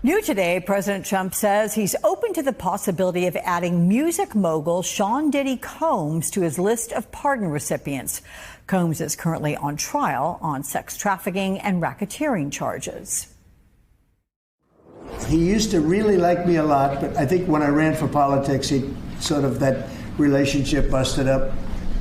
New today, President Trump says he's open to the possibility of adding music mogul Sean Diddy Combs to his list of pardon recipients. Combs is currently on trial on sex trafficking and racketeering charges. He used to really like me a lot, but I think when I ran for politics, that relationship busted up.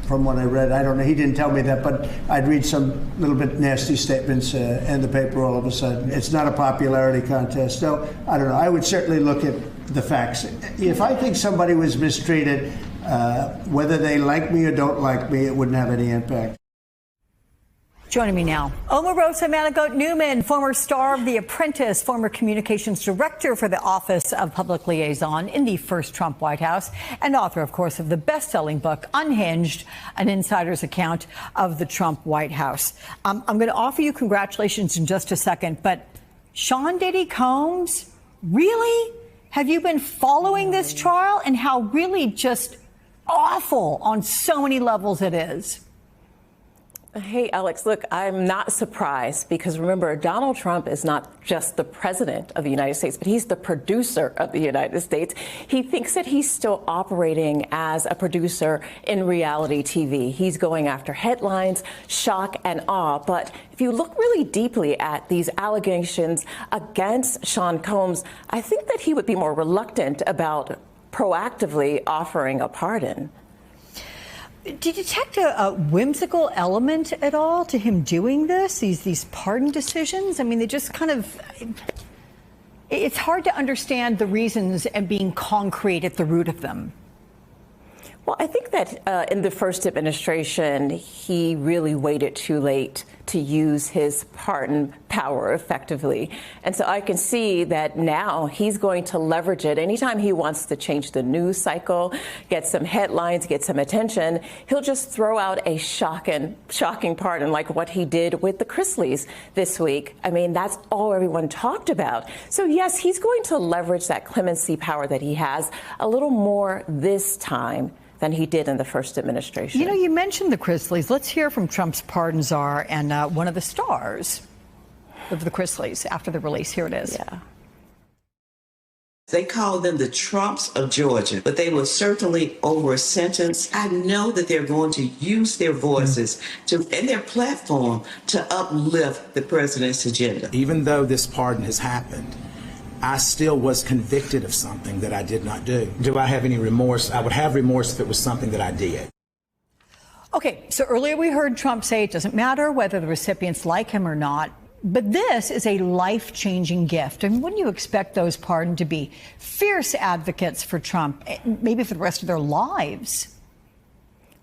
From what I read, I don't know. He didn't tell me that, but I'd read some little bit nasty statements in the paper all of a sudden. It's not a popularity contest. So I don't know. I would certainly look at the facts. If I think somebody was mistreated, whether they like me or don't like me, it wouldn't have any impact. Joining me now, Omarosa Manigault Newman, former star of The Apprentice, former communications director for the Office of Public Liaison in the first Trump White House, and author, of course, of the best-selling book, Unhinged, an insider's account of the Trump White House. I'm going to offer you congratulations in just a second, but Sean Diddy Combs, really? Have you been following this trial and how really just awful on so many levels it is? Hey, Alex, look, I'm not surprised because remember, Donald Trump is not just the president of the United States, but he's the producer of the United States. He thinks that he's still operating as a producer in reality TV. He's going after headlines, shock and awe. But if you look really deeply at these allegations against Sean Combs, I think that he would be more reluctant about proactively offering a pardon. Do you detect a whimsical element at all to him doing this, these pardon decisions? I mean, they just kind of, it's hard to understand the reasons and being concrete at the root of them. Well, I think that in the first administration, he really waited too late to use his pardon power effectively. And so I can see that now he's going to leverage it. Anytime he wants to change the news cycle, get some headlines, get some attention, he'll just throw out a shocking pardon like what he did with the Chrisleys this week. I mean, that's all everyone talked about. So, yes, he's going to leverage that clemency power that he has a little more this time than he did in the first administration. You know, you mentioned the Chrisleys. Let's hear from Trump's pardon czar and one of the stars of the Chrisleys after the release. Here it is. Yeah. They call them the Trumps of Georgia, but they were certainly over a sentence. I know that they're going to use their voices and their platform to uplift the president's agenda. Even though this pardon has happened, I still was convicted of something that I did not do. Do I have any remorse? I would have remorse if it was something that I did. Okay, so earlier we heard Trump say it doesn't matter whether the recipients like him or not, but this is a life-changing gift. I mean, wouldn't you expect those pardoned to be fierce advocates for Trump, maybe for the rest of their lives?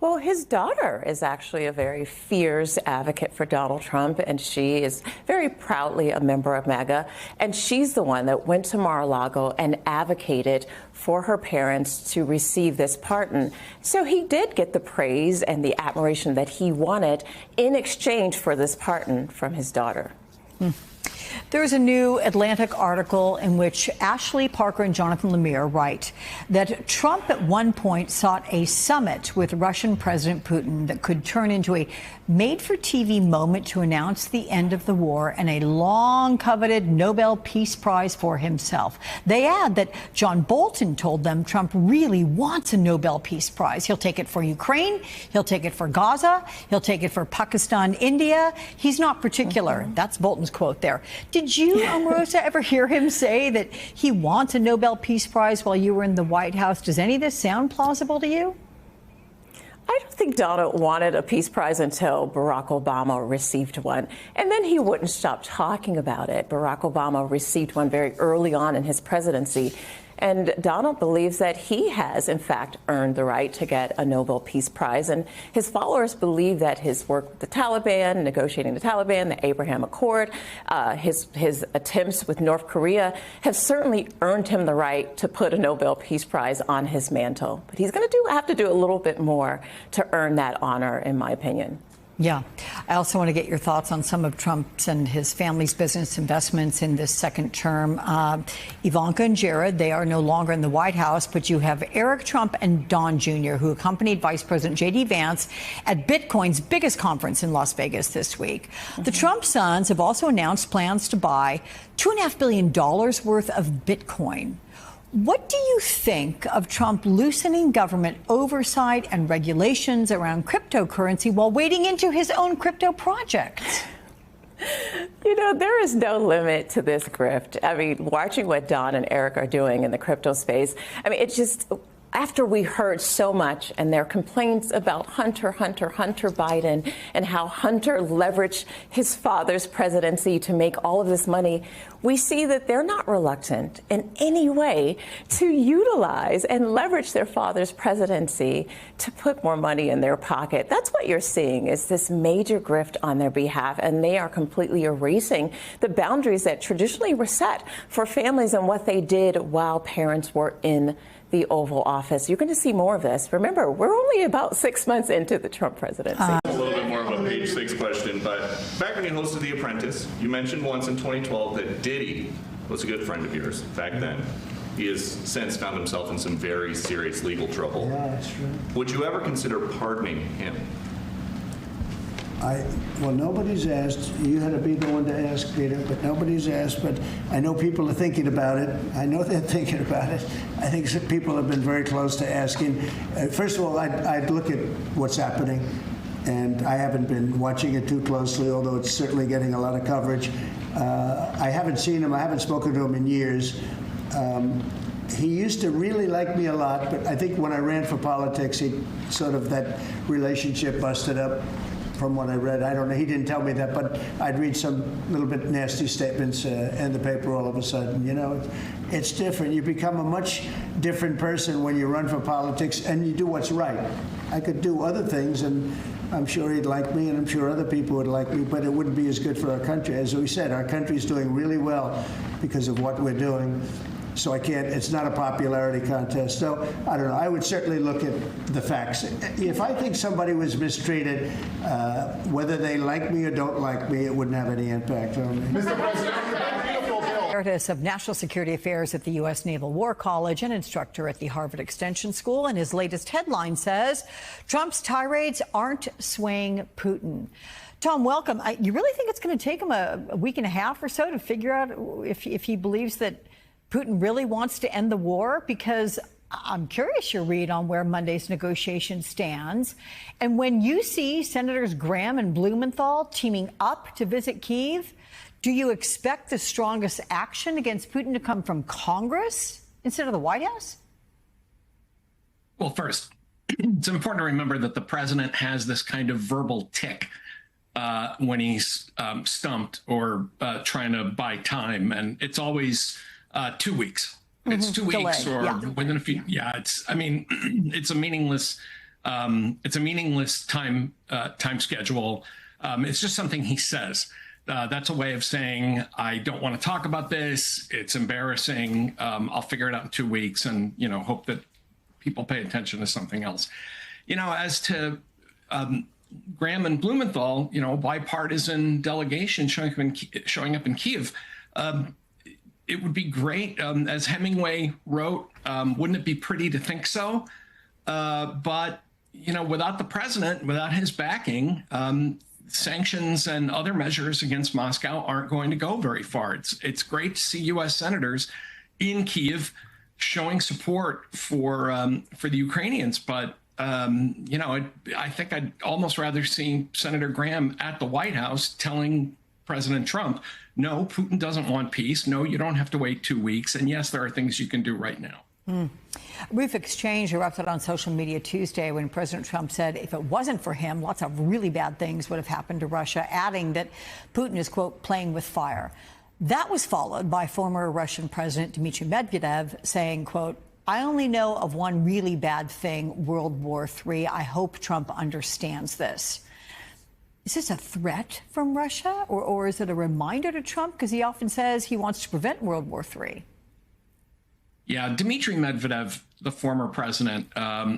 Well, his daughter is actually a very fierce advocate for Donald Trump, and she is very proudly a member of MAGA. And she's the one that went to Mar-a-Lago and advocated for her parents to receive this pardon. So he did get the praise and the admiration that he wanted in exchange for this pardon from his daughter. There's a new Atlantic article in which Ashley Parker and Jonathan Lemire write that Trump at one point sought a summit with Russian President Putin that could turn into a made-for-TV moment to announce the end of the war and a long-coveted Nobel Peace Prize for himself. They add that John Bolton told them Trump really wants a Nobel Peace Prize. He'll take it for Ukraine. He'll take it for Gaza. He'll take it for Pakistan, India. He's not particular. That's Bolton's quote there. Did you, Omarosa, ever hear him say that he wants a Nobel Peace Prize while you were in the White House? Does any of this sound plausible to you? I don't think Donald wanted a peace prize until Barack Obama received one. And then he wouldn't stop talking about it. Barack Obama received one very early on in his presidency. And Donald believes that he has, in fact, earned the right to get a Nobel Peace Prize. And his followers believe that his work with the Taliban, negotiating the Taliban, the Abraham Accord, his attempts with North Korea have certainly earned him the right to put a Nobel Peace Prize on his mantle. But he's going to have to do a little bit more to earn that honor, in my opinion. Yeah. I also want to get your thoughts on some of Trump's and his family's business investments in this second term. Ivanka and Jared, they are no longer in the White House, but you have Eric Trump and Don Jr., who accompanied Vice President J.D. Vance at Bitcoin's biggest conference in Las Vegas this week. The Trump sons have also announced plans to buy $2.5 billion worth of Bitcoin. What do you think of Trump loosening government oversight and regulations around cryptocurrency while wading into his own crypto projects? You know, there is no limit to this grift. I mean, watching what Don and Eric are doing in the crypto space, I mean, it's just, after we heard so much and their complaints about Hunter Biden and how Hunter leveraged his father's presidency to make all of this money, we see that they're not reluctant in any way to utilize and leverage their father's presidency to put more money in their pocket. That's what you're seeing, is this major grift on their behalf, and they are completely erasing the boundaries that traditionally were set for families and what they did while parents were in the Oval Office. You're going to see more of this. Remember, we're only about 6 months into the Trump presidency. A little bit more of a page 6 question, but back when you hosted The Apprentice, you mentioned once in 2012 that Diddy was a good friend of yours back then. He has since found himself in some very serious legal trouble. Yeah, that's true. Would you ever consider pardoning him? Well, nobody's asked. You had to be the one to ask, Peter, but nobody's asked. But I know people are thinking about it. I know they're thinking about it. I think some people have been very close to asking. First of all, I'd look at what's happening, and I haven't been watching it too closely, although it's certainly getting a lot of coverage. I haven't seen him. I haven't spoken to him in years. He used to really like me a lot, but I think when I ran for politics, that relationship busted up. From what I read, I don't know. He didn't tell me that, but I'd read some little bit nasty statements in the paper all of a sudden. You know, it's different. You become a much different person when you run for politics and you do what's right. I could do other things, and I'm sure he'd like me, and I'm sure other people would like me, but it wouldn't be as good for our country. As we said, our country's doing really well because of what we're doing. So it's not a popularity contest. So I don't know. I would certainly look at the facts. If I think somebody was mistreated, whether they like me or don't like me, it wouldn't have any impact on me. Mr. President, Emeritus of National Security Affairs at the U.S. Naval War College and instructor at the Harvard Extension School. And his latest headline says, Trump's tirades aren't swaying Putin. Tom, welcome. You really think it's going to take him a week and a half or so to figure out if he believes that Putin really wants to end the war? Because I'm curious your read on where Monday's negotiation stands. And when you see Senators Graham and Blumenthal teaming up to visit Kyiv, do you expect the strongest action against Putin to come from Congress instead of the White House? Well, first, it's important to remember that the president has this kind of verbal tick when he's stumped or trying to buy time. And it's always 2 weeks. It's 2 weeks or within a few. Yeah, it's a meaningless. It's a meaningless time schedule. It's just something he says. That's a way of saying, I don't want to talk about this. It's embarrassing. I'll figure it out in 2 weeks, and hope that people pay attention to something else. As to Graham and Blumenthal, bipartisan delegation showing up in Kyiv. It would be great, as Hemingway wrote, wouldn't it be pretty to think so? But, without the president, without his backing, sanctions and other measures against Moscow aren't going to go very far. It's great to see U.S. senators in Kyiv showing support for the Ukrainians. But, I think I'd almost rather see Senator Graham at the White House telling President Trump, no, Putin doesn't want peace. No, you don't have to wait 2 weeks. And yes, there are things you can do right now. A brief exchange erupted on social media Tuesday when President Trump said if it wasn't for him, lots of really bad things would have happened to Russia, adding that Putin is, quote, playing with fire. That was followed by former Russian President Dmitry Medvedev saying, quote, I only know of one really bad thing, World War III. I hope Trump understands this. Is this a threat from Russia, or is it a reminder to Trump? Because he often says he wants to prevent World War III. Yeah, Dmitry Medvedev, the former president,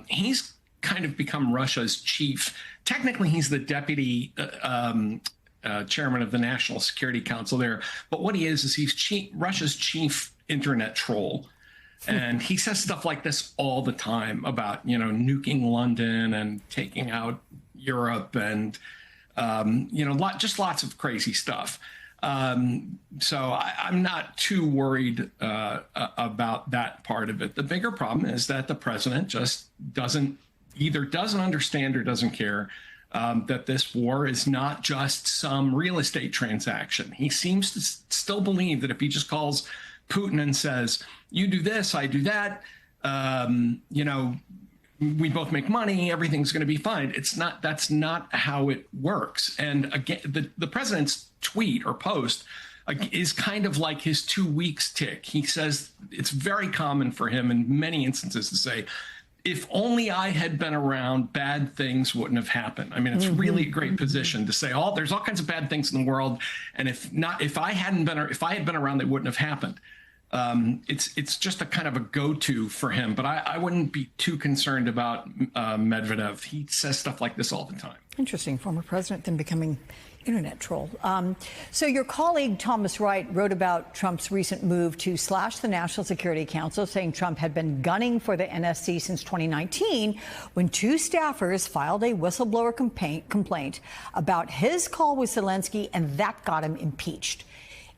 he's kind of become Russia's chief. Technically, he's the deputy chairman of the National Security Council there. But what he is he's Russia's chief internet troll. And he says stuff like this all the time about, nuking London and taking out Europe and, just lots of crazy stuff. So I'm not too worried about that part of it. The bigger problem is that the president just doesn't understand or doesn't care that this war is not just some real estate transaction. He seems to still believe that if he just calls Putin and says, you do this, I do that, we both make money, everything's going to be fine. That's not how it works. And again, the president's tweet or post is kind of like his 2 weeks tick. He says it's very common for him in many instances to say, if only I had been around, bad things wouldn't have happened. I mean, it's really a great position to say, there's all kinds of bad things in the world. And if I had been around, they wouldn't have happened. It's just a kind of a go-to for him, but I wouldn't be too concerned about Medvedev. He says stuff like this all the time. Interesting. Former president then becoming internet troll. So your colleague Thomas Wright wrote about Trump's recent move to slash the National Security Council, saying Trump had been gunning for the NSC since 2019 when 2 staffers filed a whistleblower complaint about his call with Zelensky, and that got him impeached.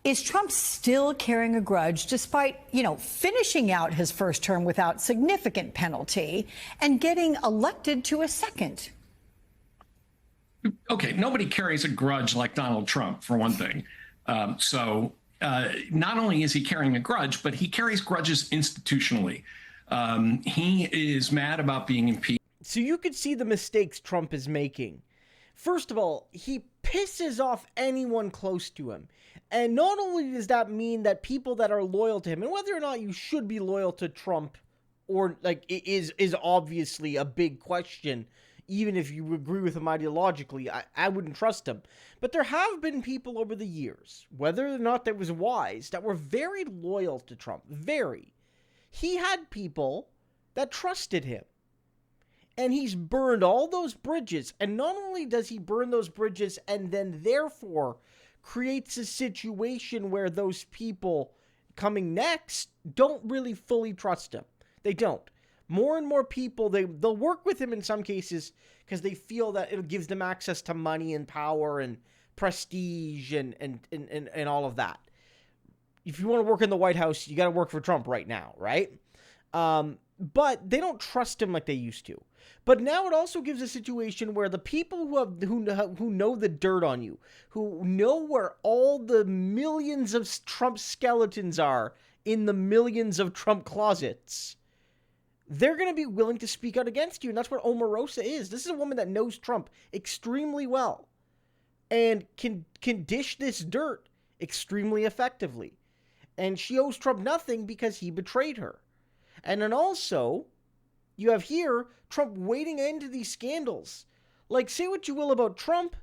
Is Trump still carrying a grudge despite, finishing out his first term without significant penalty and getting elected to a second? Okay, nobody carries a grudge like Donald Trump, for one thing. So not only is he carrying a grudge, but he carries grudges institutionally. He is mad about being impeached. So you could see the mistakes Trump is making. First of all, he pisses off anyone close to him. And not only does that mean that people that are loyal to him, and whether or not you should be loyal to Trump or is obviously a big question, even if you agree with him ideologically, I wouldn't trust him. But there have been people over the years, whether or not that was wise, that were very loyal to Trump. Very. He had people that trusted him. And he's burned all those bridges. And not only does he burn those bridges and then therefore creates a situation where those people coming next don't really fully trust him. They don't. More and more people, they'll work with him in some cases because they feel that it gives them access to money and power and prestige and all of that. If you want to work in the White House, you got to work for Trump right now, right? But they don't trust him like they used to. But now it also gives a situation where the people who know the dirt on you, who know where all the millions of Trump skeletons are in the millions of Trump closets, they're going to be willing to speak out against you. And that's what Omarosa is. This is a woman that knows Trump extremely well and can dish this dirt extremely effectively. And she owes Trump nothing because he betrayed her. And then also, you have here Trump wading into these scandals. Like, say what you will about Trump,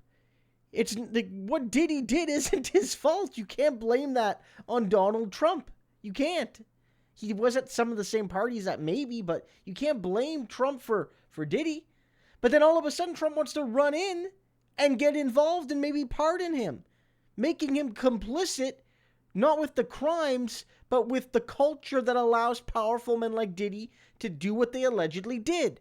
it's what Diddy did isn't his fault. You can't blame that on Donald Trump. You can't. He was at some of the same parties that maybe, but you can't blame Trump for Diddy. But then all of a sudden Trump wants to run in and get involved and maybe pardon him, making him complicit, not with the crimes, but with the culture that allows powerful men like Diddy to do what they allegedly did.